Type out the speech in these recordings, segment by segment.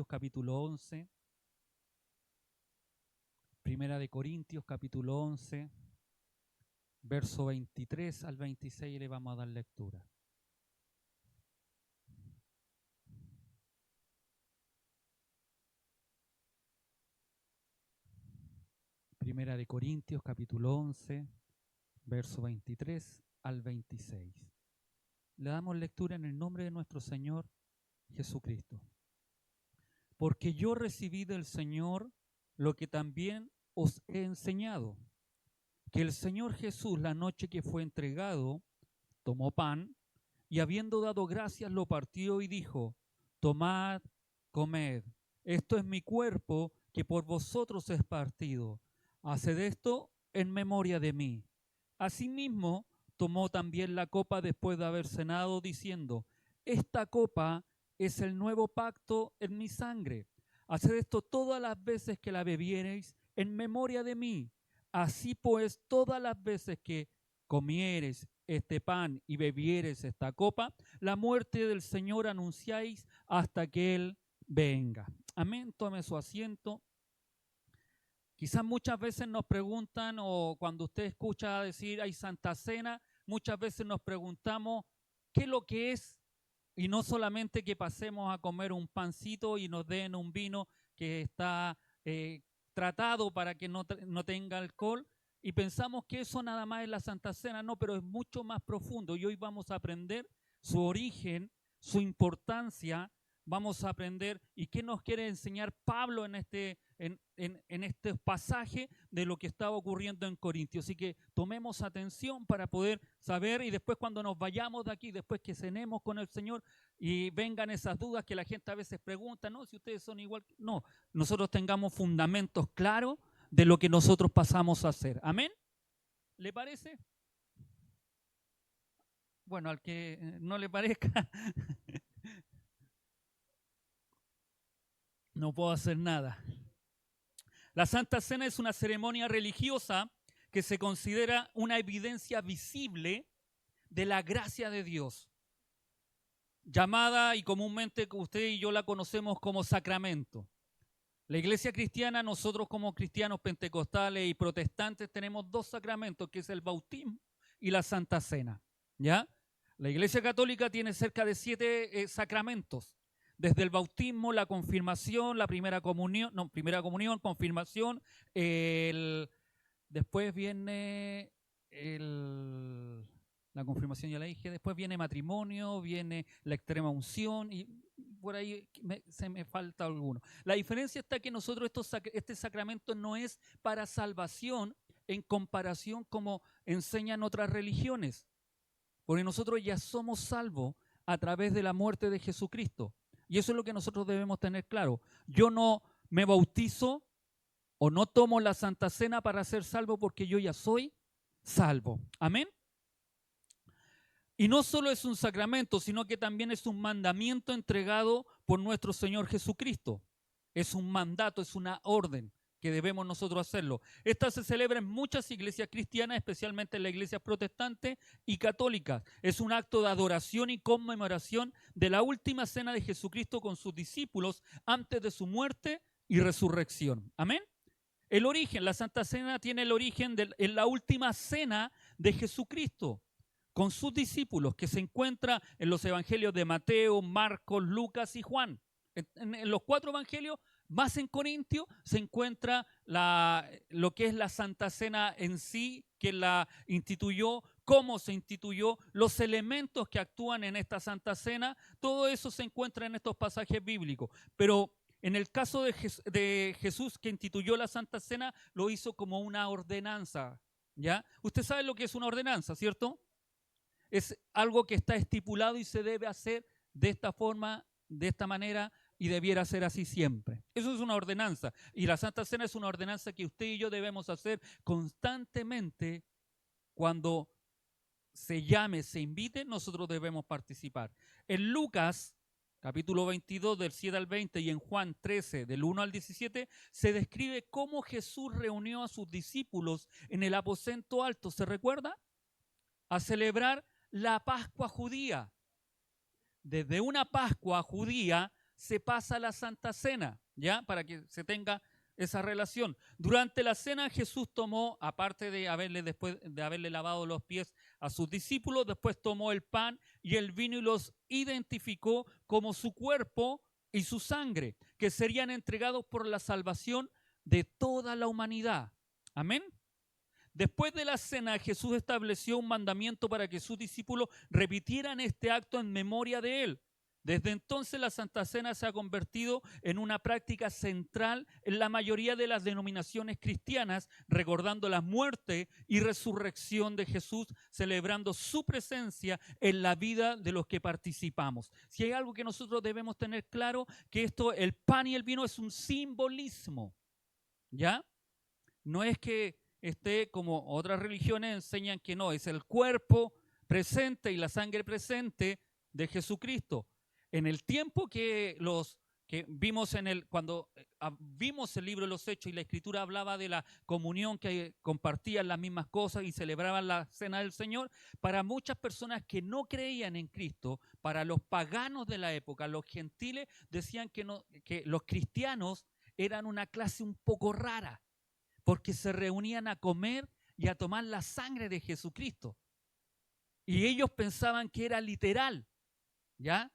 Corintios capítulo 11. Primera de Corintios capítulo 11, verso 23 al 26 le vamos a dar lectura. Primera de Corintios capítulo 11, verso 23 al 26. Le damos lectura en el nombre de nuestro Señor Jesucristo. Porque yo recibí del Señor lo que también os he enseñado, que el Señor Jesús, la noche que fue entregado, tomó pan y habiendo dado gracias lo partió y dijo: tomad, comed, esto es mi cuerpo que por vosotros es partido. Haced esto en memoria de mí. Asimismo, tomó también la copa después de haber cenado, diciendo: esta copa es el nuevo pacto en mi sangre. Haced esto todas las veces que la bebiereis en memoria de mí. Así pues, todas las veces que comiereis este pan y bebiereis esta copa, la muerte del Señor anunciáis hasta que Él venga. Amén. Tome su asiento. Quizás muchas veces nos preguntan, o cuando usted escucha decir hay Santa Cena, muchas veces nos preguntamos qué es lo que es, y no solamente que pasemos a comer un pancito y nos den un vino que está tratado para que no tenga alcohol, y pensamos que eso nada más es la Santa Cena. No, pero es mucho más profundo, y hoy vamos a aprender su origen, su importancia, vamos a aprender y qué nos quiere enseñar Pablo en este pasaje de lo que estaba ocurriendo en Corintios. Así que tomemos atención para poder saber, y después cuando nos vayamos de aquí, después que cenemos con el Señor y vengan esas dudas que la gente a veces pregunta, no, si ustedes son igual, no, nosotros tengamos fundamentos claros de lo que nosotros pasamos a hacer. ¿Amén? ¿Le parece? Bueno, al que no le parezca, no puedo hacer nada. La Santa Cena es una ceremonia religiosa que se considera una evidencia visible de la gracia de Dios, llamada y comúnmente usted y yo la conocemos como sacramento. La iglesia cristiana, nosotros como cristianos pentecostales y protestantes tenemos dos sacramentos, que es el bautismo y la Santa Cena, ¿ya? La iglesia católica tiene cerca de 7 sacramentos, desde el bautismo, la confirmación, la primera comunión, confirmación, después viene la confirmación, ya la dije, después viene matrimonio, viene la extrema unción y por ahí se me falta alguno. La diferencia está que nosotros este sacramento no es para salvación en comparación como enseñan otras religiones, porque nosotros ya somos salvos a través de la muerte de Jesucristo. Y eso es lo que nosotros debemos tener claro. Yo no me bautizo o no tomo la Santa Cena para ser salvo porque yo ya soy salvo. Amén. Y no solo es un sacramento, sino que también es un mandamiento entregado por nuestro Señor Jesucristo. Es un mandato, es una orden que debemos nosotros hacerlo. Esta se celebra en muchas iglesias cristianas, especialmente en las iglesias protestantes y católicas. Es un acto de adoración y conmemoración de la última cena de Jesucristo con sus discípulos antes de su muerte y resurrección. Amén. El origen, la Santa Cena tiene el origen en la última cena de Jesucristo con sus discípulos, que se encuentra en los evangelios de Mateo, Marcos, Lucas y Juan. En los 4 evangelios, más en Corintios, se encuentra lo que es la Santa Cena en sí, que la instituyó, cómo se instituyó, los elementos que actúan en esta Santa Cena. Todo eso se encuentra en estos pasajes bíblicos. Pero en el caso de Jesús, que instituyó la Santa Cena, lo hizo como una ordenanza, ¿ya? Usted sabe lo que es una ordenanza, ¿cierto? Es algo que está estipulado y se debe hacer de esta forma, de esta manera, y debiera ser así siempre. Eso es una ordenanza. Y la Santa Cena es una ordenanza que usted y yo debemos hacer constantemente. Cuando se llame, se invite, nosotros debemos participar. En Lucas, capítulo 22, del 7 al 20, y en Juan 13, del 1 al 17, se describe cómo Jesús reunió a sus discípulos en el aposento alto, ¿se recuerda? A celebrar la Pascua judía. Desde una Pascua judía se pasa la Santa Cena, ¿ya? Para que se tenga esa relación. Durante la cena Jesús tomó, aparte de después de haberle lavado los pies a sus discípulos, después tomó el pan y el vino y los identificó como su cuerpo y su sangre, que serían entregados por la salvación de toda la humanidad. Amén. Después de la cena, Jesús estableció un mandamiento para que sus discípulos repitieran este acto en memoria de él. Desde entonces la Santa Cena se ha convertido en una práctica central en la mayoría de las denominaciones cristianas, recordando la muerte y resurrección de Jesús, celebrando su presencia en la vida de los que participamos. Si hay algo que nosotros debemos tener claro, que esto, el pan y el vino, es un simbolismo, ¿ya? No es que esté como otras religiones enseñan que no, es el cuerpo presente y la sangre presente de Jesucristo. En el tiempo que vimos cuando vimos el libro de los Hechos y la Escritura hablaba de la comunión, que compartían las mismas cosas y celebraban la cena del Señor, para muchas personas que no creían en Cristo, para los paganos de la época, los gentiles, decían que los cristianos eran una clase un poco rara, porque se reunían a comer y a tomar la sangre de Jesucristo. Y ellos pensaban que era literal, ¿ya?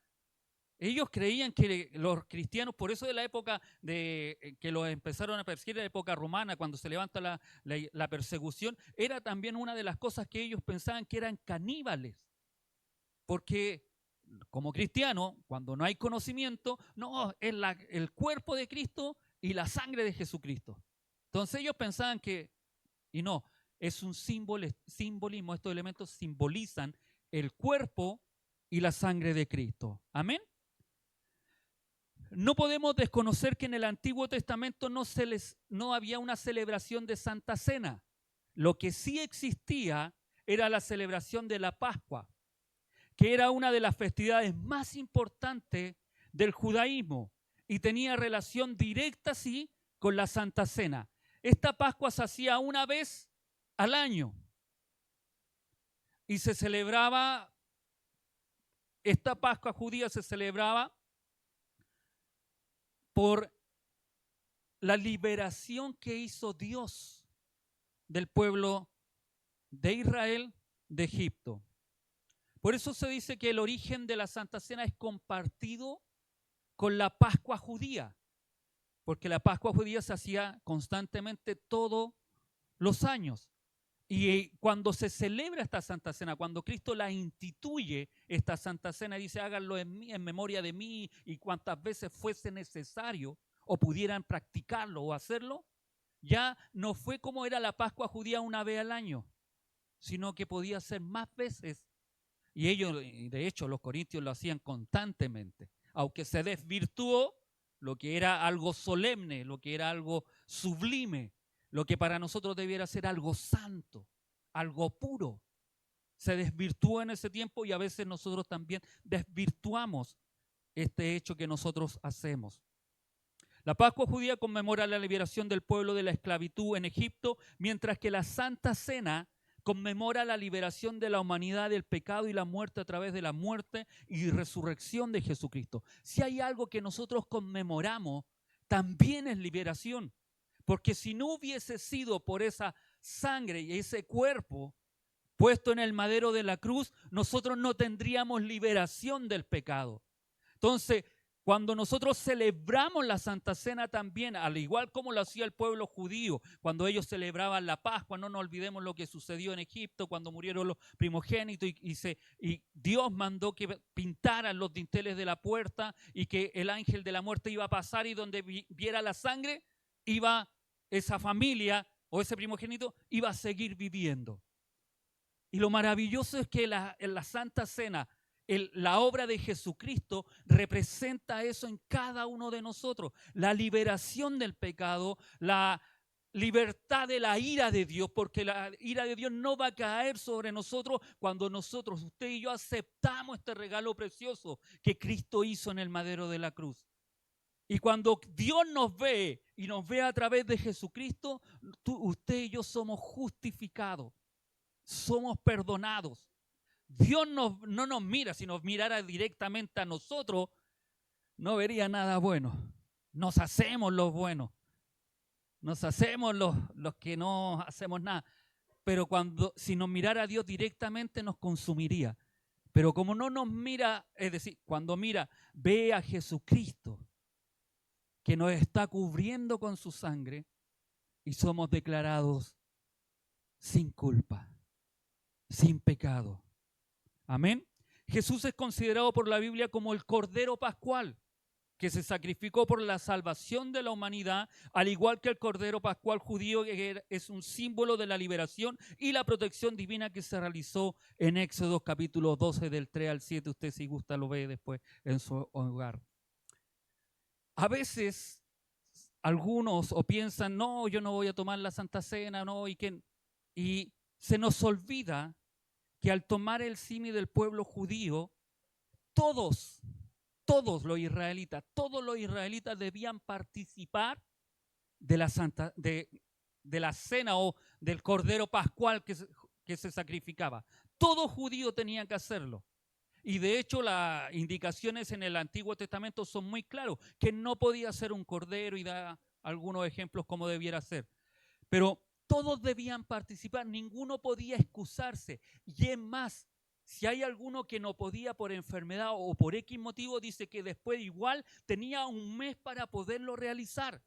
Ellos creían que los cristianos, por eso de la época que los empezaron a perseguir, la época romana, cuando se levanta la persecución, era también una de las cosas que ellos pensaban que eran caníbales. Porque como cristiano, cuando no hay conocimiento, no, es el cuerpo de Cristo y la sangre de Jesucristo. Entonces ellos pensaban y no, es un simbolismo, estos elementos simbolizan el cuerpo y la sangre de Cristo. Amén. No podemos desconocer que en el Antiguo Testamento no había una celebración de Santa Cena. Lo que sí existía era la celebración de la Pascua, que era una de las festividades más importantes del judaísmo y tenía relación directa, sí, con la Santa Cena. Esta Pascua se hacía una vez al año y se celebraba, esta Pascua judía se celebraba por la liberación que hizo Dios del pueblo de Israel de Egipto. Por eso se dice que el origen de la Santa Cena es compartido con la Pascua judía, porque la Pascua judía se hacía constantemente todos los años. Y cuando se celebra esta Santa Cena, cuando Cristo la instituye, esta Santa Cena, dice, háganlo en memoria de mí, y cuantas veces fuese necesario o pudieran practicarlo o hacerlo, ya no fue como era la Pascua judía una vez al año, sino que podía ser más veces. Y ellos, de hecho, los corintios lo hacían constantemente, aunque se desvirtuó lo que era algo solemne, lo que era algo sublime, lo que para nosotros debiera ser algo santo, algo puro. Se desvirtuó en ese tiempo y a veces nosotros también desvirtuamos este hecho que nosotros hacemos. La Pascua judía conmemora la liberación del pueblo de la esclavitud en Egipto, mientras que la Santa Cena conmemora la liberación de la humanidad del pecado y la muerte a través de la muerte y resurrección de Jesucristo. Si hay algo que nosotros conmemoramos, también es liberación. Porque si no hubiese sido por esa sangre y ese cuerpo puesto en el madero de la cruz, nosotros no tendríamos liberación del pecado. Entonces, cuando nosotros celebramos la Santa Cena también, al igual como lo hacía el pueblo judío, cuando ellos celebraban la Pascua, no nos olvidemos lo que sucedió en Egipto cuando murieron los primogénitos y Dios mandó que pintaran los dinteles de la puerta y que el ángel de la muerte iba a pasar y donde viera la sangre, iba esa familia o ese primogénito iba a seguir viviendo. Y lo maravilloso es que en la Santa Cena, la obra de Jesucristo representa eso en cada uno de nosotros. La liberación del pecado, la libertad de la ira de Dios, porque la ira de Dios no va a caer sobre nosotros cuando nosotros, usted y yo, aceptamos este regalo precioso que Cristo hizo en el madero de la cruz. Y cuando Dios nos ve y nos ve a través de Jesucristo, usted y yo somos justificados, somos perdonados. Dios no nos mira, si nos mirara directamente a nosotros, no vería nada bueno. Nos hacemos los buenos, nos hacemos los que no hacemos nada. Pero si nos mirara a Dios directamente nos consumiría. Pero como no nos mira, es decir, cuando mira, ve a Jesucristo que nos está cubriendo con su sangre y somos declarados sin culpa, sin pecado. Amén. Jesús es considerado por la Biblia como el Cordero Pascual, que se sacrificó por la salvación de la humanidad, al igual que el Cordero Pascual judío, que es un símbolo de la liberación y la protección divina que se realizó en Éxodo capítulo 12 del 3 al 7. Usted si gusta lo ve después en su hogar. A veces algunos o piensan, no, yo no voy a tomar la Santa Cena, no, y se nos olvida que al tomar el símil del pueblo judío, todos los israelitas debían participar de la cena o del cordero pascual que se sacrificaba. Todo judío tenía que hacerlo. Y de hecho las indicaciones en el Antiguo Testamento son muy claras, que no podía ser un cordero y da algunos ejemplos cómo debiera ser. Pero todos debían participar, ninguno podía excusarse. Y es más, si hay alguno que no podía por enfermedad o por X motivo, dice que después igual tenía un mes para poderlo realizar.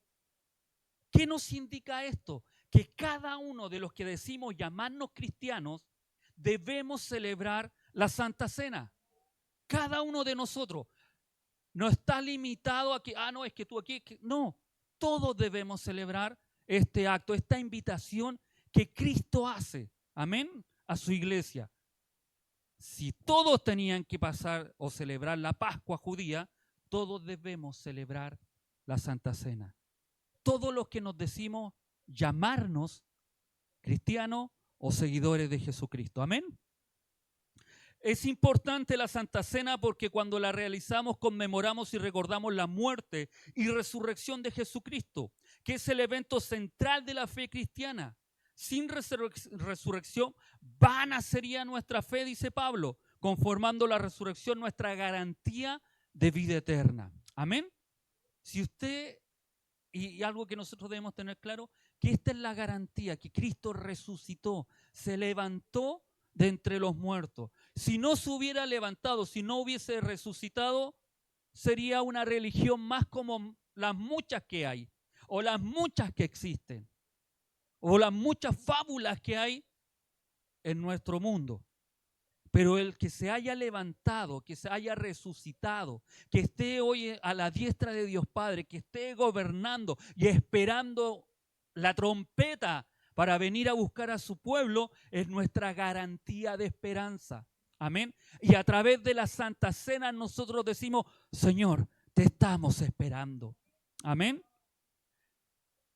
¿Qué nos indica esto? Que cada uno de los que decimos llamarnos cristianos debemos celebrar la Santa Cena. Cada uno de nosotros no está limitado a que, no, es que tú aquí, no, todos debemos celebrar este acto, esta invitación que Cristo hace, amén, a su iglesia. Si todos tenían que pasar o celebrar la Pascua judía, todos debemos celebrar la Santa Cena. Todos los que nos decimos llamarnos cristianos o seguidores de Jesucristo, amén. Es importante la Santa Cena porque cuando la realizamos conmemoramos y recordamos la muerte y resurrección de Jesucristo, que es el evento central de la fe cristiana. Sin resurrección, vana sería nuestra fe, dice Pablo, conformando la resurrección nuestra garantía de vida eterna. Amén. Si usted, y algo que nosotros debemos tener claro, que esta es la garantía, que Cristo resucitó, se levantó de entre los muertos. Si no se hubiera levantado, si no hubiese resucitado, sería una religión más como las muchas que hay, o las muchas que existen, o las muchas fábulas que hay en nuestro mundo. Pero el que se haya levantado, que se haya resucitado, que esté hoy a la diestra de Dios Padre, que esté gobernando y esperando la trompeta para venir a buscar a su pueblo, es nuestra garantía de esperanza. Amén. Y a través de la Santa Cena nosotros decimos, Señor, te estamos esperando. Amén.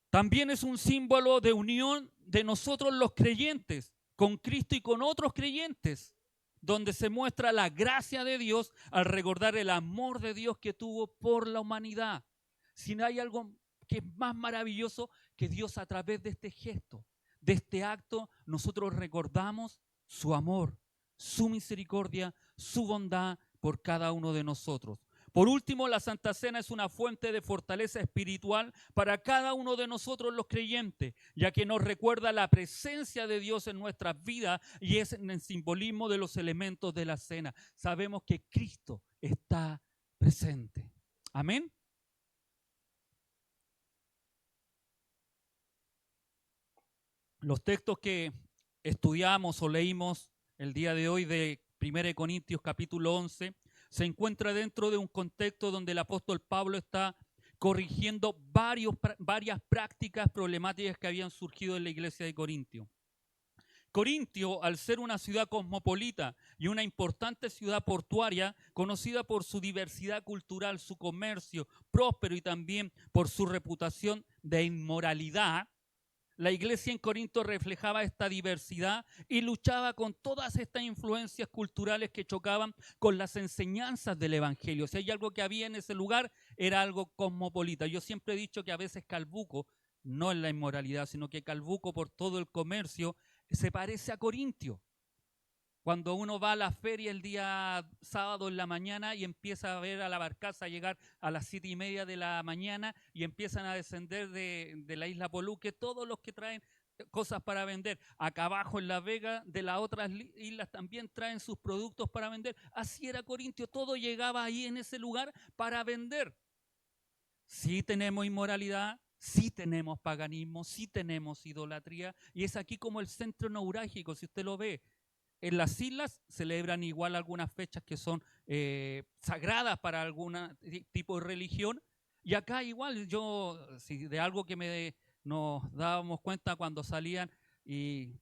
También es un símbolo de unión de nosotros los creyentes con Cristo y con otros creyentes, donde se muestra la gracia de Dios al recordar el amor de Dios que tuvo por la humanidad. Si no hay algo que es más maravilloso que Dios a través de este gesto, de este acto, nosotros recordamos su amor, su misericordia, su bondad por cada uno de nosotros. Por último, la Santa Cena es una fuente de fortaleza espiritual para cada uno de nosotros los creyentes, ya que nos recuerda la presencia de Dios en nuestras vidas y es en el simbolismo de los elementos de la cena. Sabemos que Cristo está presente. Amén. Los textos que estudiamos o leímos el día de hoy de 1 Corintios capítulo 11 se encuentra dentro de un contexto donde el apóstol Pablo está corrigiendo varias prácticas problemáticas que habían surgido en la iglesia de Corintio. Corintio, al ser una ciudad cosmopolita y una importante ciudad portuaria, conocida por su diversidad cultural, su comercio próspero y también por su reputación de inmoralidad, la iglesia en Corinto reflejaba esta diversidad y luchaba con todas estas influencias culturales que chocaban con las enseñanzas del evangelio. Si hay algo que había en ese lugar, era algo cosmopolita. Yo siempre he dicho que a veces Calbuco, no en la inmoralidad, sino que Calbuco por todo el comercio, se parece a Corintio. Cuando uno va a la feria el día sábado en la mañana y empieza a ver a la barcaza llegar a las 7:30 de la mañana y empiezan a descender de la isla Poluque todos los que traen cosas para vender. Acá abajo en La Vega de las otras islas también traen sus productos para vender. Así era Corintio, todo llegaba ahí en ese lugar para vender. Sí tenemos inmoralidad, sí tenemos paganismo, sí tenemos idolatría y es aquí como el centro neurálgico, si usted lo ve. En las islas celebran igual algunas fechas que son sagradas para algún tipo de religión. Y acá igual yo, si de algo que nos dábamos cuenta cuando salían, y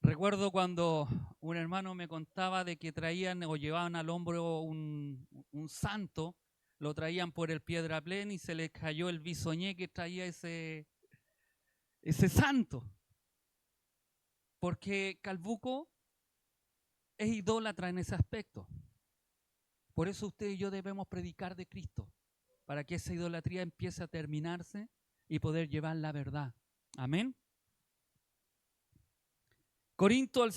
recuerdo cuando un hermano me contaba de que traían o llevaban al hombro un santo, lo traían por el Piedraplén y se les cayó el bisoñé que traía ese santo. Porque Calbuco es idólatra en ese aspecto. Por eso usted y yo debemos predicar de Cristo, para que esa idolatría empiece a terminarse y poder llevar la verdad. Amén. Corinto,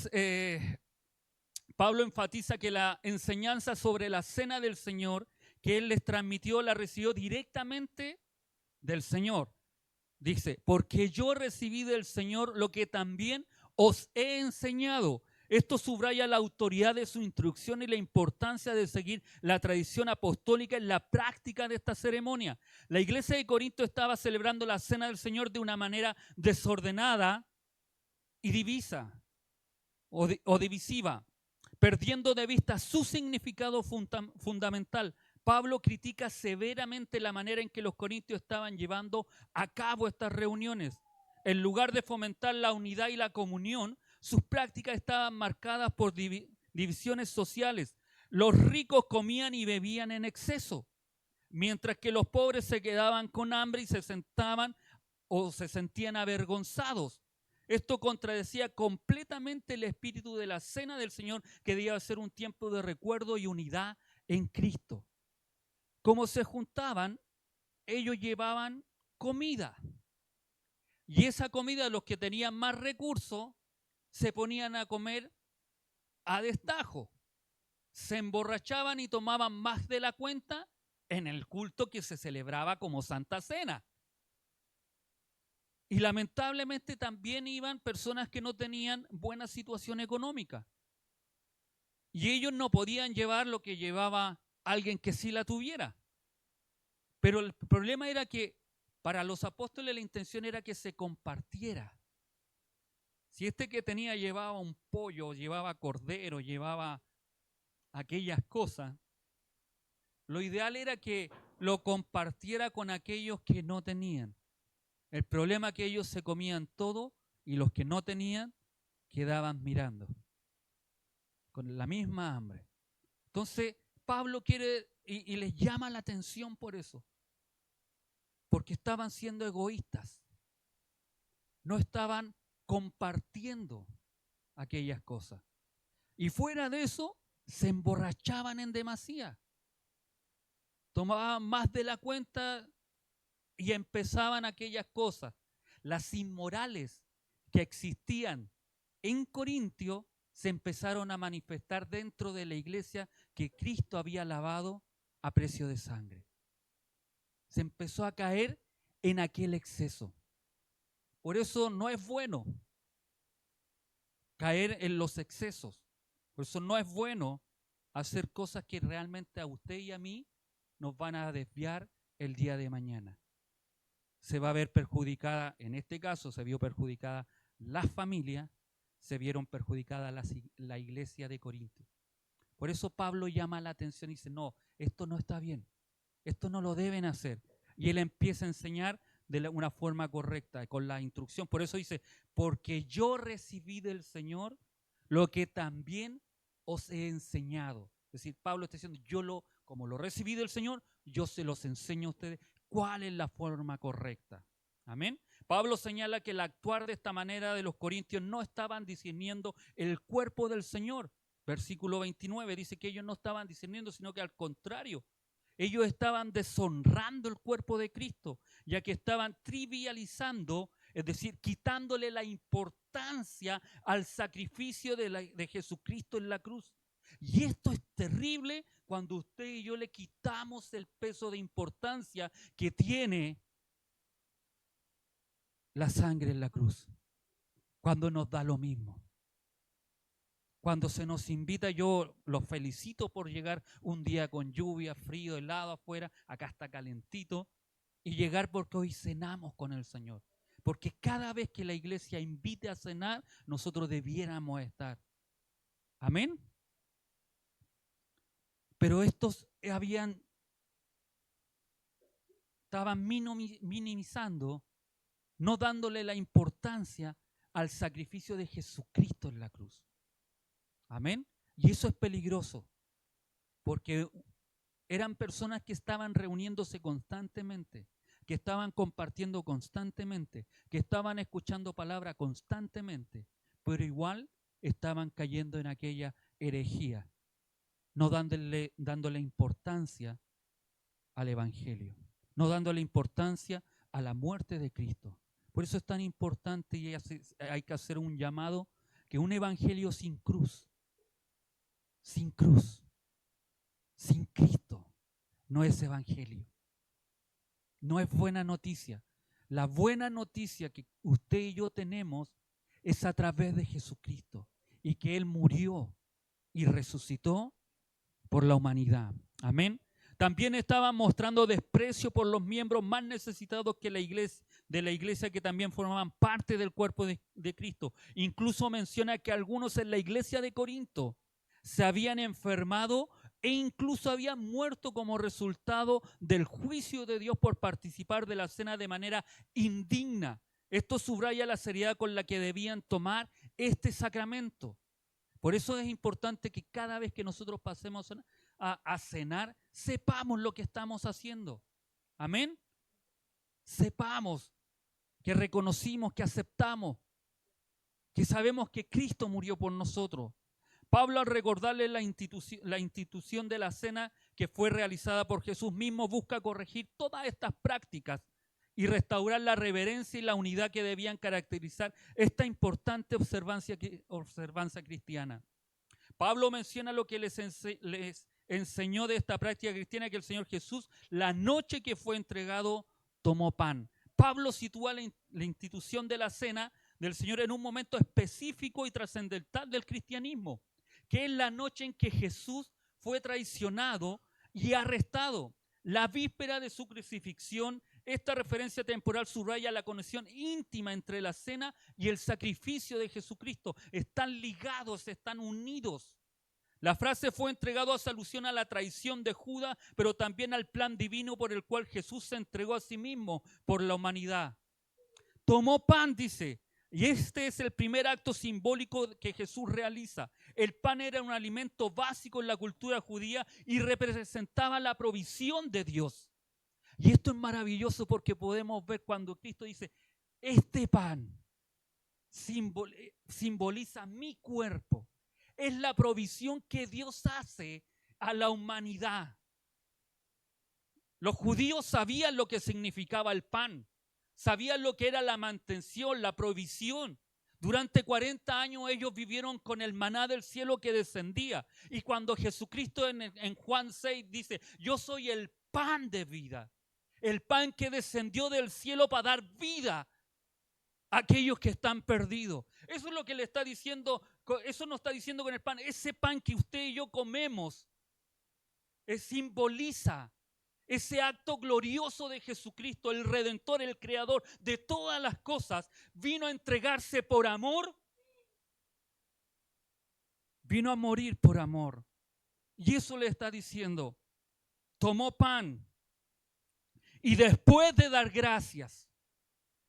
Pablo enfatiza que la enseñanza sobre la cena del Señor que él les transmitió la recibió directamente del Señor. Dice, porque yo recibí del Señor lo que también os he enseñado. Esto subraya la autoridad de su instrucción y la importancia de seguir la tradición apostólica en la práctica de esta ceremonia. La iglesia de Corinto estaba celebrando la cena del Señor de una manera desordenada y divisa o divisiva, perdiendo de vista su significado fundamental. Pablo critica severamente la manera en que los corintios estaban llevando a cabo estas reuniones. En lugar de fomentar la unidad y la comunión, sus prácticas estaban marcadas por divisiones sociales. Los ricos comían y bebían en exceso, mientras que los pobres se quedaban con hambre y se sentaban o se sentían avergonzados. Esto contradecía completamente el espíritu de la cena del Señor, que debía ser un tiempo de recuerdo y unidad en Cristo. Como se juntaban, ellos llevaban comida. Y esa comida, los que tenían más recursos, se ponían a comer a destajo. Se emborrachaban y tomaban más de la cuenta en el culto que se celebraba como Santa Cena. Y lamentablemente también iban personas que no tenían buena situación económica. Y ellos no podían llevar lo que llevaba alguien que sí la tuviera. Pero el problema era que para los apóstoles la intención era que se compartiera. Si este que tenía llevaba un pollo, llevaba cordero, llevaba aquellas cosas, lo ideal era que lo compartiera con aquellos que no tenían. El problema es que ellos se comían todo y los que no tenían quedaban mirando con la misma hambre. Entonces Pablo quiere y les llama la atención por eso, porque estaban siendo egoístas, no estaban compartiendo aquellas cosas. Y fuera de eso, se emborrachaban en demasía, tomaban más de la cuenta y empezaban aquellas cosas. Las inmorales que existían en Corintio se empezaron a manifestar dentro de la iglesia que Cristo había lavado a precio de sangre. Se empezó a caer en aquel exceso. Por eso no es bueno caer en los excesos. Por eso no es bueno hacer cosas que realmente a usted y a mí nos van a desviar el día de mañana. Se va a ver perjudicada, en este caso se vio perjudicada la familia, se vieron perjudicada la iglesia de Corinto. Por eso Pablo llama la atención y dice, no, esto no está bien, esto no lo deben hacer. Y él empieza a enseñar de una forma correcta, con la instrucción. Por eso dice, porque yo recibí del Señor lo que también os he enseñado. Es decir, Pablo está diciendo, como lo recibí del Señor, yo se los enseño a ustedes cuál es la forma correcta. Amén. Pablo señala que el actuar de esta manera de los corintios no estaban discerniendo el cuerpo del Señor. Versículo 29 dice que ellos no estaban discerniendo, sino que al contrario, ellos estaban deshonrando el cuerpo de Cristo, ya que estaban trivializando Es decir, quitándole la importancia al sacrificio de Jesucristo en la cruz. Y esto es terrible cuando usted y yo le quitamos el peso de importancia que tiene la sangre en la cruz. Cuando nos da lo mismo. Cuando se nos invita, yo los felicito por llegar un día con lluvia, frío, helado afuera, acá está calentito, y llegar porque hoy cenamos con el Señor. Porque cada vez que la iglesia invite a cenar, nosotros debiéramos estar. Amén. Pero estos estaban minimizando, no dándole la importancia al sacrificio de Jesucristo en la cruz. Amén. Y eso es peligroso, porque eran personas que estaban reuniéndose constantemente, que estaban compartiendo constantemente, que estaban escuchando palabra constantemente, pero igual estaban cayendo en aquella herejía, no dándole importancia al Evangelio, no dándole importancia a la muerte de Cristo. Por eso es tan importante y hay que hacer un llamado, que un Evangelio sin cruz, sin Cristo, no es evangelio. No es buena noticia. La buena noticia que usted y yo tenemos es a través de Jesucristo y que Él murió y resucitó por la humanidad. Amén. También estaban mostrando desprecio por los miembros más necesitados que de la iglesia, que también formaban parte del cuerpo de Cristo. Incluso menciona que algunos en la iglesia de Corinto se habían enfermado e incluso habían muerto como resultado del juicio de Dios por participar de la cena de manera indigna. Esto subraya la seriedad con la que debían tomar este sacramento. Por eso es importante que cada vez que nosotros pasemos a cenar, sepamos lo que estamos haciendo. Amén. Sepamos que reconocimos, que aceptamos, que sabemos que Cristo murió por nosotros. Pablo, al recordarle la institución de la cena que fue realizada por Jesús mismo, busca corregir todas estas prácticas y restaurar la reverencia y la unidad que debían caracterizar esta importante observancia cristiana. Pablo menciona lo que les enseñó de esta práctica cristiana, que el Señor Jesús, la noche que fue entregado, tomó pan. Pablo sitúa la institución de la cena del Señor en un momento específico y trascendental del cristianismo, que es la noche en que Jesús fue traicionado y arrestado. La víspera de su crucifixión, esta referencia temporal subraya la conexión íntima entre la cena y el sacrificio de Jesucristo. Están ligados, están unidos. La frase fue entregado hace alusión a la traición de Judas, pero también al plan divino por el cual Jesús se entregó a sí mismo por la humanidad. Tomó pan, dice, y este es el primer acto simbólico que Jesús realiza. El pan era un alimento básico en la cultura judía y representaba la provisión de Dios. Y esto es maravilloso porque podemos ver cuando Cristo dice, este pan simboliza mi cuerpo. Es la provisión que Dios hace a la humanidad. Los judíos sabían lo que significaba el pan. Sabían lo que era la mantención, la provisión. Durante 40 años ellos vivieron con el maná del cielo que descendía. Y cuando Jesucristo en Juan 6 dice, yo soy el pan de vida, el pan que descendió del cielo para dar vida a aquellos que están perdidos. Eso es lo que le está diciendo, eso nos está diciendo con el pan. Ese pan que usted y yo comemos simboliza ese acto glorioso de Jesucristo, el Redentor, el Creador de todas las cosas, vino a entregarse por amor, vino a morir por amor. Y eso le está diciendo, tomó pan y después de dar gracias,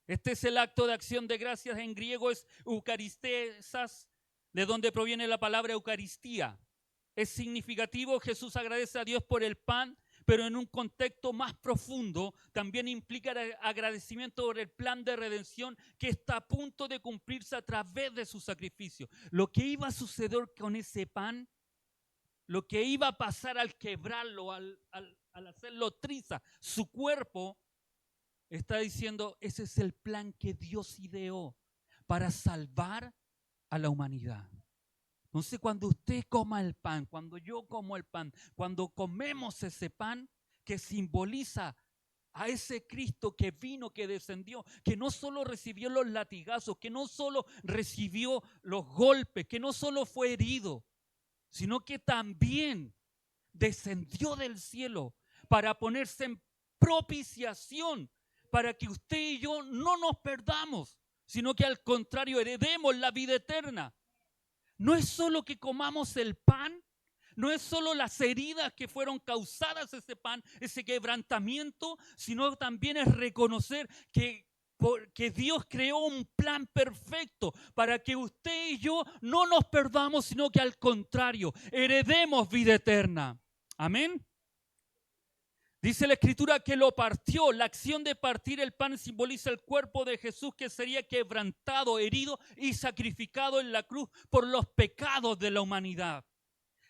este es el acto de acción de gracias, en griego es eucaristesas, de donde proviene la palabra Eucaristía. Es significativo, Jesús agradece a Dios por el pan, pero en un contexto más profundo también implica agradecimiento por el plan de redención que está a punto de cumplirse a través de su sacrificio. Lo que iba a suceder con ese pan, lo que iba a pasar al quebrarlo, al hacerlo triza, su cuerpo, Está diciendo, ese es el plan que Dios ideó para salvar a la humanidad. Entonces, cuando usted coma el pan, cuando yo como el pan, cuando comemos ese pan que simboliza a ese Cristo que vino, que descendió, que no solo recibió los latigazos, que no solo recibió los golpes, que no solo fue herido, sino que también descendió del cielo para ponerse en propiciación, para que usted y yo no nos perdamos, sino que al contrario heredemos la vida eterna. No es solo que comamos el pan, no es solo las heridas que fueron causadas ese pan, ese quebrantamiento, sino también es reconocer que Dios creó un plan perfecto para que usted y yo no nos perdamos, sino que al contrario, heredemos vida eterna. Amén. Dice la Escritura que lo partió. La acción de partir el pan simboliza el cuerpo de Jesús que sería quebrantado, herido y sacrificado en la cruz por los pecados de la humanidad.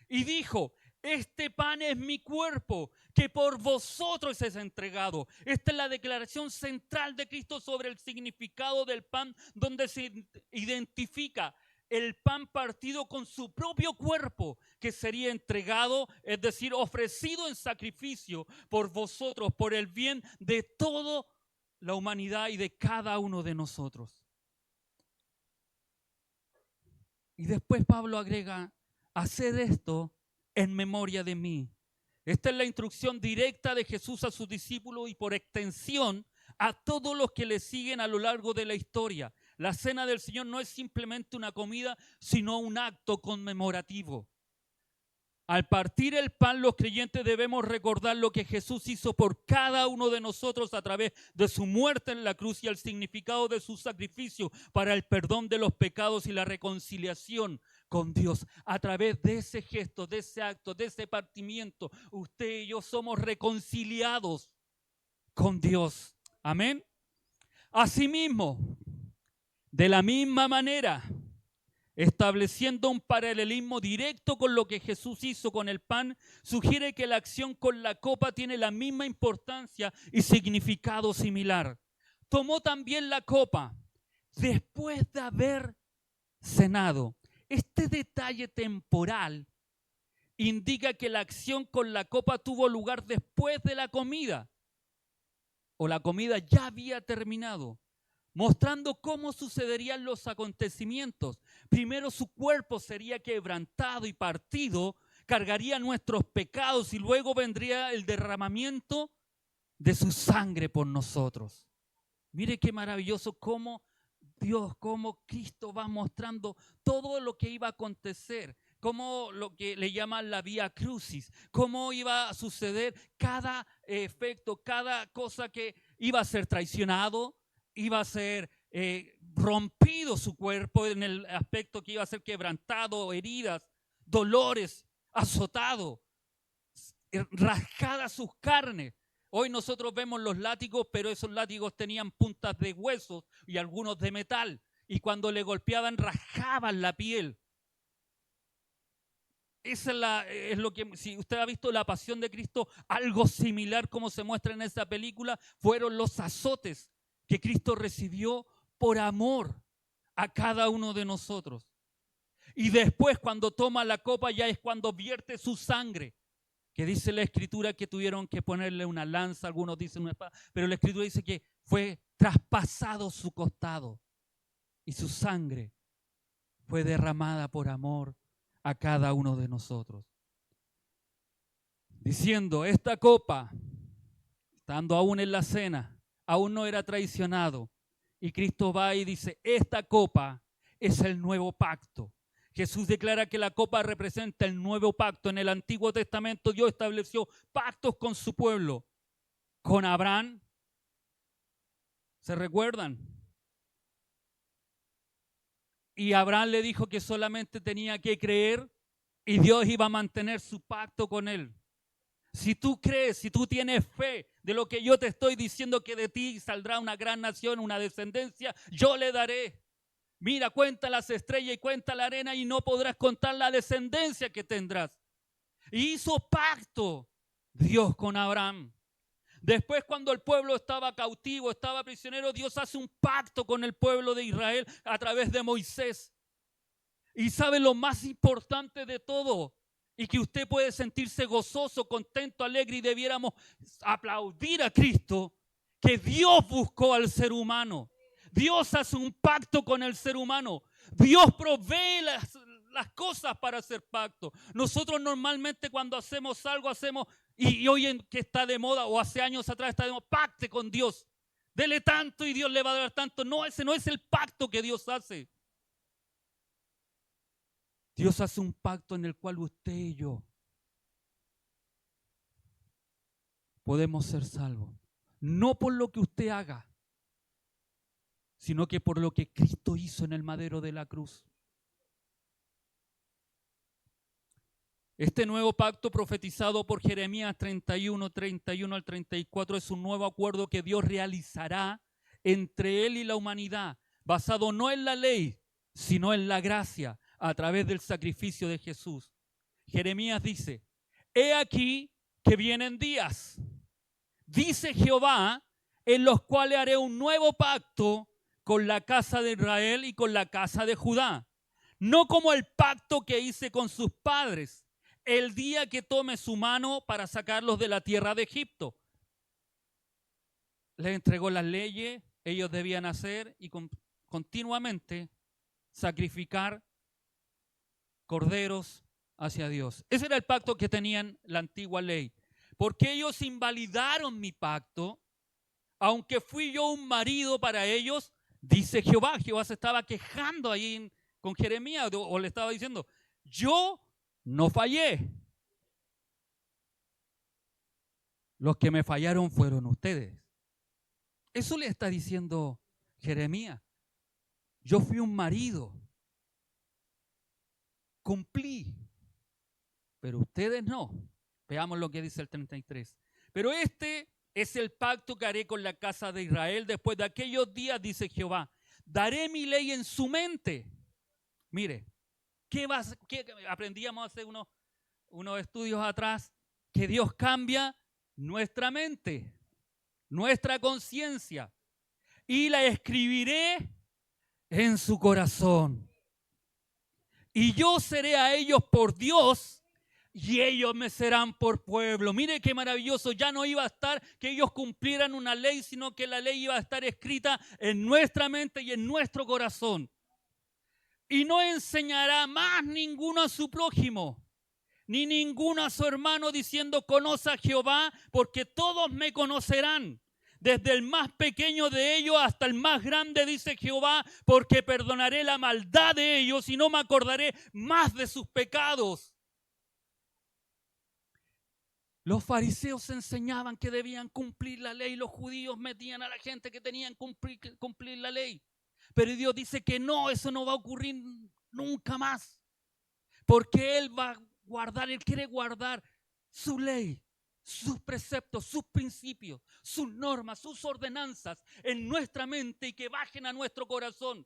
Y dijo, este pan es mi cuerpo que por vosotros es entregado. Esta es la declaración central de Cristo sobre el significado del pan, donde se identifica el pan partido con su propio cuerpo que sería entregado, es decir, ofrecido en sacrificio por vosotros, por el bien de toda la humanidad y de cada uno de nosotros. Y después Pablo agrega, haced esto en memoria de mí. Esta es la instrucción directa de Jesús a sus discípulos y por extensión a todos los que le siguen a lo largo de la historia. La cena del Señor no es simplemente una comida, sino un acto conmemorativo. Al partir el pan, los creyentes debemos recordar lo que Jesús hizo por cada uno de nosotros a través de su muerte en la cruz y el significado de su sacrificio para el perdón de los pecados y la reconciliación con Dios. A través de ese gesto, de ese acto, de ese partimiento, usted y yo somos reconciliados con Dios. Amén. Asimismo, de la misma manera, estableciendo un paralelismo directo con lo que Jesús hizo con el pan, sugiere que la acción con la copa tiene la misma importancia y significado similar. Tomó también la copa después de haber cenado. Este detalle temporal indica que la acción con la copa tuvo lugar después de la comida, o la comida ya había terminado, mostrando cómo sucederían los acontecimientos. Primero su cuerpo sería quebrantado y partido, cargaría nuestros pecados y luego vendría el derramamiento de su sangre por nosotros. Mire qué maravilloso cómo Dios, cómo Cristo va mostrando todo lo que iba a acontecer, cómo lo que le llaman la vía crucis, cómo iba a suceder cada efecto, cada cosa que iba a ser traicionado, iba a ser rompido su cuerpo en el aspecto que iba a ser quebrantado, heridas, dolores, azotado, rasgadas sus carnes. Hoy nosotros vemos los látigos, pero esos látigos tenían puntas de huesos y algunos de metal. Y cuando le golpeaban, rasgaban la piel. Esa es lo que, si usted ha visto La Pasión de Cristo, algo similar como se muestra en esa película, fueron los azotes que Cristo recibió por amor a cada uno de nosotros. Y después, cuando toma la copa, ya es cuando vierte su sangre, que dice la Escritura que tuvieron que ponerle una lanza, algunos dicen una espada, pero la Escritura dice que fue traspasado su costado y su sangre fue derramada por amor a cada uno de nosotros. Diciendo, esta copa, estando aún en la cena, aún no era traicionado, y Cristo va y dice, esta copa es el nuevo pacto. Jesús declara que la copa representa el nuevo pacto. En el Antiguo Testamento Dios estableció pactos con su pueblo, con Abraham. ¿Se recuerdan? Y Abraham le dijo que solamente tenía que creer y Dios iba a mantener su pacto con él. Si tú crees, si tú tienes fe de lo que yo te estoy diciendo, que de ti saldrá una gran nación, una descendencia, yo le daré. Mira, cuenta las estrellas y cuenta la arena y no podrás contar la descendencia que tendrás. Y hizo pacto Dios con Abraham. Después, cuando el pueblo estaba cautivo, estaba prisionero, Dios hace un pacto con el pueblo de Israel a través de Moisés. Y sabe lo más importante de todo, y que usted puede sentirse gozoso, contento, alegre, y debiéramos aplaudir a Cristo, que Dios buscó al ser humano. Dios hace un pacto con el ser humano. Dios provee las cosas para hacer pacto. Nosotros normalmente cuando hacemos algo, y hoy en que está de moda, o hace años atrás está de moda, pacte con Dios. Dele tanto y Dios le va a dar tanto. No, ese no es el pacto que Dios hace. Dios hace un pacto en el cual usted y yo podemos ser salvos. No por lo que usted haga, sino que por lo que Cristo hizo en el madero de la cruz. Este nuevo pacto profetizado por Jeremías 31 al 34 es un nuevo acuerdo que Dios realizará entre Él y la humanidad, basado no en la ley, sino en la gracia, a través del sacrificio de Jesús. Jeremías dice: he aquí que vienen días, dice Jehová, en los cuales haré un nuevo pacto con la casa de Israel y con la casa de Judá, no como el pacto que hice con sus padres el día que tome su mano para sacarlos de la tierra de Egipto. Les entregó las leyes, ellos debían hacer y continuamente sacrificar corderos hacia Dios. Ese era el pacto que tenían la antigua ley. Porque ellos invalidaron mi pacto, aunque fui yo un marido para ellos, dice Jehová. Jehová se estaba quejando ahí con Jeremías, o le estaba diciendo: yo no fallé. Los que me fallaron fueron ustedes. Eso le está diciendo Jeremías. Yo fui un marido. Cumplí. Pero ustedes no. Veamos lo que dice el 33. Pero este es el pacto que haré con la casa de Israel después de aquellos días, dice Jehová. Daré mi ley en su mente. Mire, ¿qué aprendíamos hace unos estudios atrás? Que Dios cambia nuestra mente, nuestra conciencia, y la escribiré en su corazón. Y yo seré a ellos por Dios, y ellos me serán por pueblo. Mire qué maravilloso. Ya no iba a estar que ellos cumplieran una ley, sino que la ley iba a estar escrita en nuestra mente y en nuestro corazón. Y no enseñará más ninguno a su prójimo, ni ninguno a su hermano, diciendo: conoce a Jehová, porque todos me conocerán, desde el más pequeño de ellos hasta el más grande, dice Jehová, porque perdonaré la maldad de ellos y no me acordaré más de sus pecados. Los fariseos enseñaban que debían cumplir la ley, los judíos metían a la gente que tenían que cumplir la ley. Pero Dios dice que no, eso no va a ocurrir nunca más, porque Él va a guardar, Él quiere guardar su ley, sus preceptos, sus principios, sus normas, sus ordenanzas en nuestra mente y que bajen a nuestro corazón.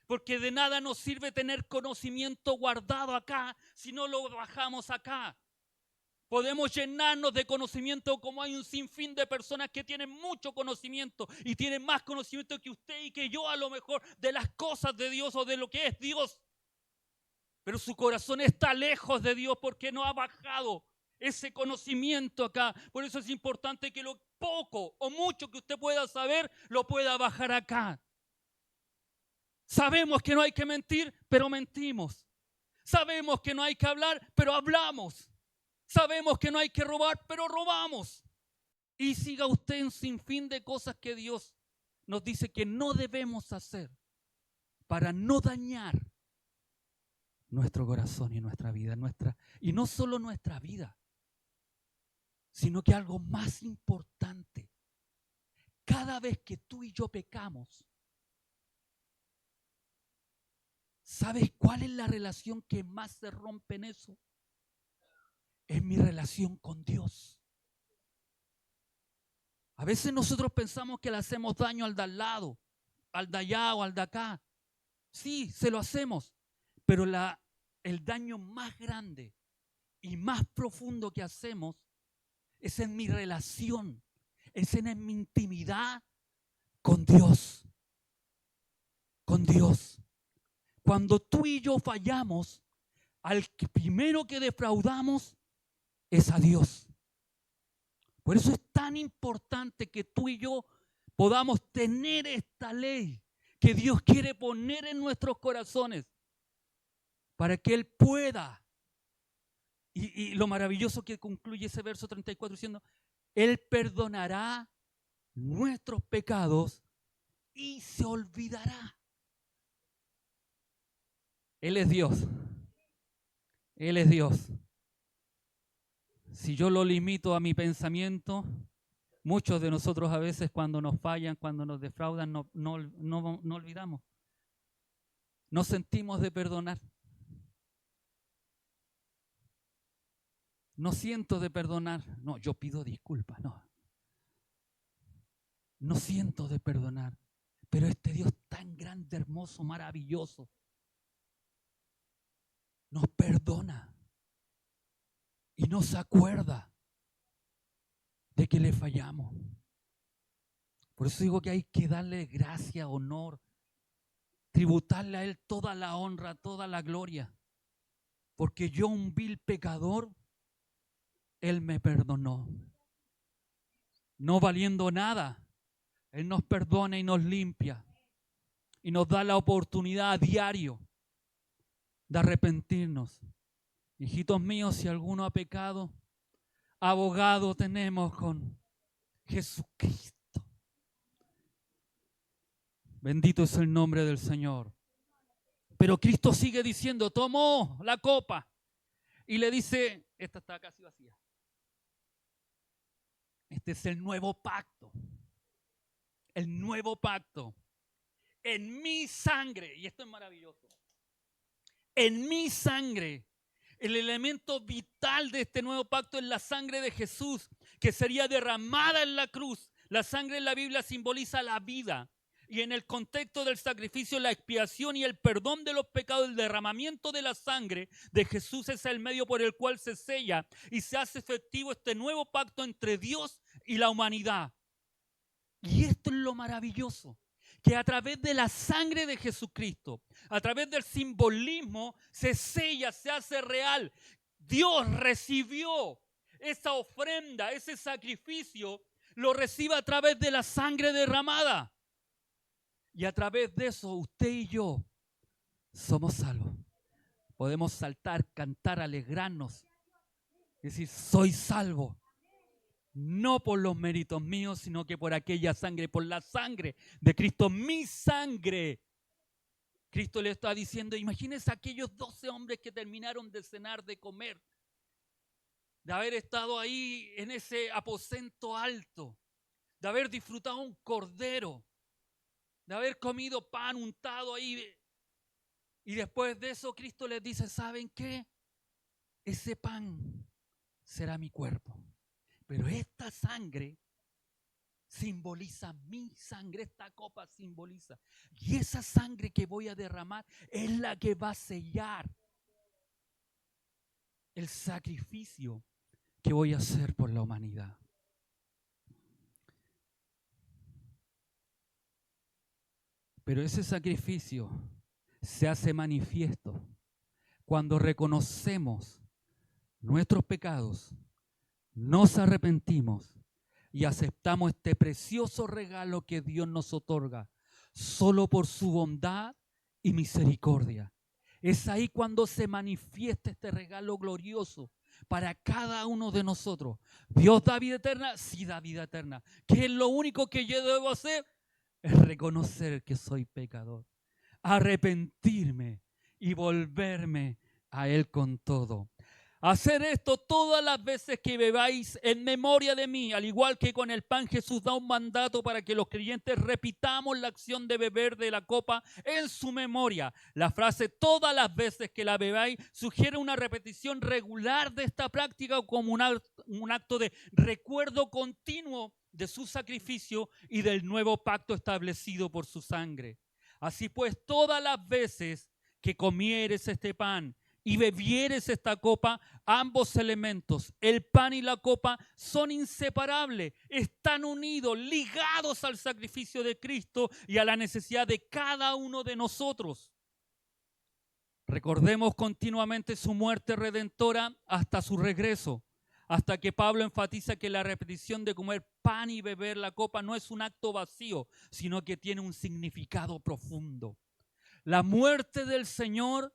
Porque de nada nos sirve tener conocimiento guardado acá si no lo bajamos acá. Podemos llenarnos de conocimiento, como hay un sinfín de personas que tienen mucho conocimiento y tienen más conocimiento que usted y que yo, a lo mejor, de las cosas de Dios o de lo que es Dios. Pero su corazón está lejos de Dios porque no ha bajado ese conocimiento acá. Por eso es importante que lo poco o mucho que usted pueda saber, lo pueda bajar acá. Sabemos que no hay que mentir, pero mentimos. Sabemos que no hay que hablar, pero hablamos. Sabemos que no hay que robar, pero robamos. Y siga usted un sinfín de cosas que Dios nos dice que no debemos hacer para no dañar nuestro corazón y nuestra vida, y no solo nuestra vida, sino que algo más importante. Cada vez que tú y yo pecamos, ¿sabes cuál es la relación que más se rompe en eso? Es mi relación con Dios. A veces nosotros pensamos que le hacemos daño al de al lado, al de allá o al de acá. Sí, se lo hacemos, pero el daño más grande y más profundo que hacemos es en mi relación es en mi intimidad con Dios. Con Dios. Cuando tú y yo fallamos, al primero que defraudamos es a Dios. Por eso es tan importante que tú y yo podamos tener esta ley que Dios quiere poner en nuestros corazones para que Él pueda. Y lo maravilloso que concluye ese verso 34 diciendo, Él perdonará nuestros pecados y se olvidará. Él es Dios. Él es Dios. Si yo lo limito a mi pensamiento, muchos de nosotros a veces cuando nos fallan, cuando nos defraudan, no olvidamos. No sentimos de perdonar. No siento de perdonar. No, yo pido disculpas. No siento de perdonar. Pero este Dios tan grande, hermoso, maravilloso, nos perdona y nos acuerda de que le fallamos. Por eso digo que hay que darle gracia, honor, tributarle a Él toda la honra, toda la gloria. Porque yo, un vil pecador, Él me perdonó. No valiendo nada, Él nos perdona y nos limpia. Y nos da la oportunidad a diario de arrepentirnos. Hijitos míos, si alguno ha pecado, abogado tenemos con Jesucristo. Bendito es el nombre del Señor. Pero Cristo sigue diciendo, tomó la copa y le dice, esta está casi vacía. Este es el nuevo pacto. El nuevo pacto. En mi sangre, y esto es maravilloso, en mi sangre, el elemento vital de este nuevo pacto es la sangre de Jesús, que sería derramada en la cruz. La sangre en la Biblia simboliza la vida. Y en el contexto del sacrificio, la expiación y el perdón de los pecados, el derramamiento de la sangre de Jesús es el medio por el cual se sella y se hace efectivo este nuevo pacto entre Dios y la humanidad. Y esto es lo maravilloso, que a través de la sangre de Jesucristo, a través del simbolismo, se sella, se hace real. Dios recibió esa ofrenda, ese sacrificio, lo recibe a través de la sangre derramada. Y a través de eso, usted y yo somos salvos. Podemos saltar, cantar, alegrarnos. Decir, soy salvo. No por los méritos míos, sino que por aquella sangre, por la sangre de Cristo, mi sangre. Cristo le está diciendo, imagínense aquellos 12 hombres que terminaron de cenar, de comer, de haber estado ahí en ese aposento alto, de haber disfrutado un cordero, de haber comido pan untado ahí. Y después de eso Cristo les dice, ¿saben qué? Ese pan será mi cuerpo. Pero esta sangre simboliza mi sangre, esta copa simboliza. Y esa sangre que voy a derramar es la que va a sellar el sacrificio que voy a hacer por la humanidad. Pero ese sacrificio se hace manifiesto cuando reconocemos nuestros pecados, nos arrepentimos y aceptamos este precioso regalo que Dios nos otorga solo por su bondad y misericordia. Es ahí cuando se manifiesta este regalo glorioso para cada uno de nosotros. ¿Dios da vida eterna? Sí, da vida eterna. ¿Qué es lo único que yo debo hacer? Es reconocer que soy pecador, arrepentirme y volverme a Él con todo. Hacer esto todas las veces que bebáis en memoria de mí, al igual que con el pan Jesús da un mandato para que los creyentes repitamos la acción de beber de la copa en su memoria. La frase todas las veces que la bebáis sugiere una repetición regular de esta práctica como un acto de recuerdo continuo de su sacrificio y del nuevo pacto establecido por su sangre. Así pues, todas las veces que comieres este pan, y bebieres esta copa, ambos elementos, el pan y la copa, son inseparables, están unidos, ligados al sacrificio de Cristo y a la necesidad de cada uno de nosotros. Recordemos continuamente su muerte redentora hasta su regreso, hasta que Pablo enfatiza que la repetición de comer pan y beber la copa no es un acto vacío, sino que tiene un significado profundo. La muerte del Señor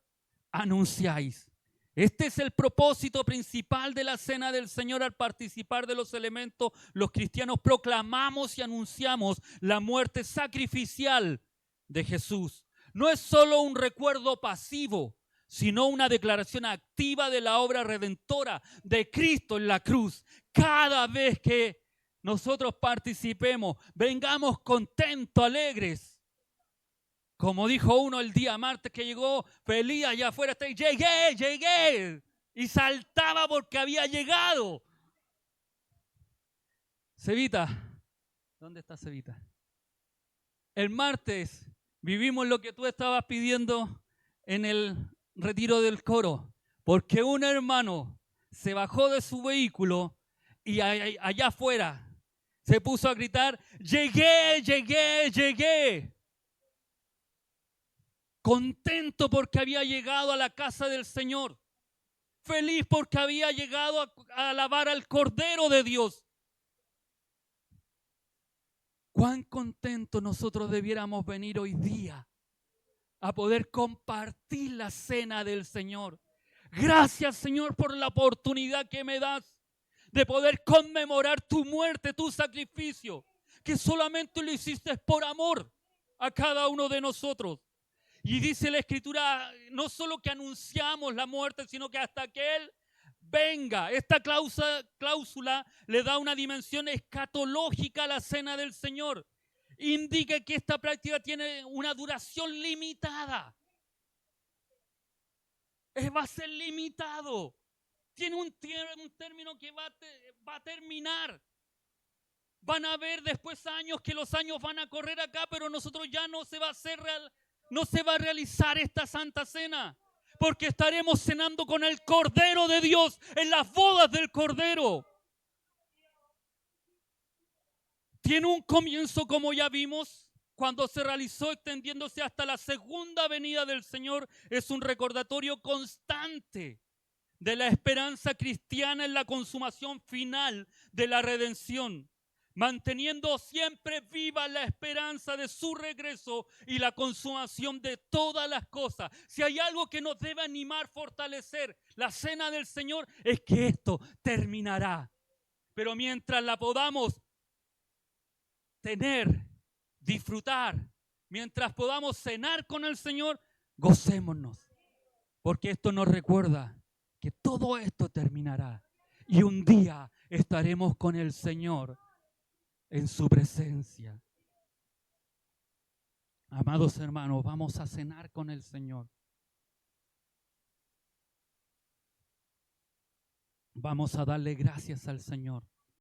anunciáis. Este es el propósito principal de la cena del Señor. Al participar de los elementos, los cristianos proclamamos y anunciamos la muerte sacrificial de Jesús. No es solo un recuerdo pasivo, sino una declaración activa de la obra redentora de Cristo en la cruz. Cada vez que nosotros participemos, vengamos contentos, alegres. Como dijo uno el día martes que llegó feliz allá afuera, llegué, y saltaba porque había llegado. Cevita, ¿dónde está Cevita? El martes vivimos lo que tú estabas pidiendo en el retiro del coro, porque un hermano se bajó de su vehículo y allá afuera se puso a gritar, llegué. Contento porque había llegado a la casa del Señor. Feliz porque había llegado a alabar al Cordero de Dios. Cuán contentos nosotros debiéramos venir hoy día a poder compartir la cena del Señor. Gracias, Señor, por la oportunidad que me das de poder conmemorar tu muerte, tu sacrificio, que solamente lo hiciste por amor a cada uno de nosotros. Y dice la Escritura, no solo que anunciamos la muerte, sino que hasta que Él venga. Esta cláusula le da una dimensión escatológica a la cena del Señor. Indica que esta práctica tiene una duración limitada. Va a ser limitado. Tiene un término que va a terminar. Van a haber después años que los años van a correr acá, pero nosotros ya no se va a hacer real. No se va a realizar esta Santa Cena, porque estaremos cenando con el Cordero de Dios en las bodas del Cordero. Tiene un comienzo, como ya vimos, cuando se realizó extendiéndose hasta la segunda venida del Señor. Es un recordatorio constante de la esperanza cristiana en la consumación final de la redención, manteniendo siempre viva la esperanza de su regreso y la consumación de todas las cosas. Si hay algo que nos debe animar, fortalecer la cena del Señor, es que esto terminará. Pero mientras la podamos tener, disfrutar, mientras podamos cenar con el Señor, gocémonos, porque esto nos recuerda que todo esto terminará y un día estaremos con el Señor en su presencia. Amados hermanos, vamos a cenar con el Señor. Vamos a darle gracias al Señor.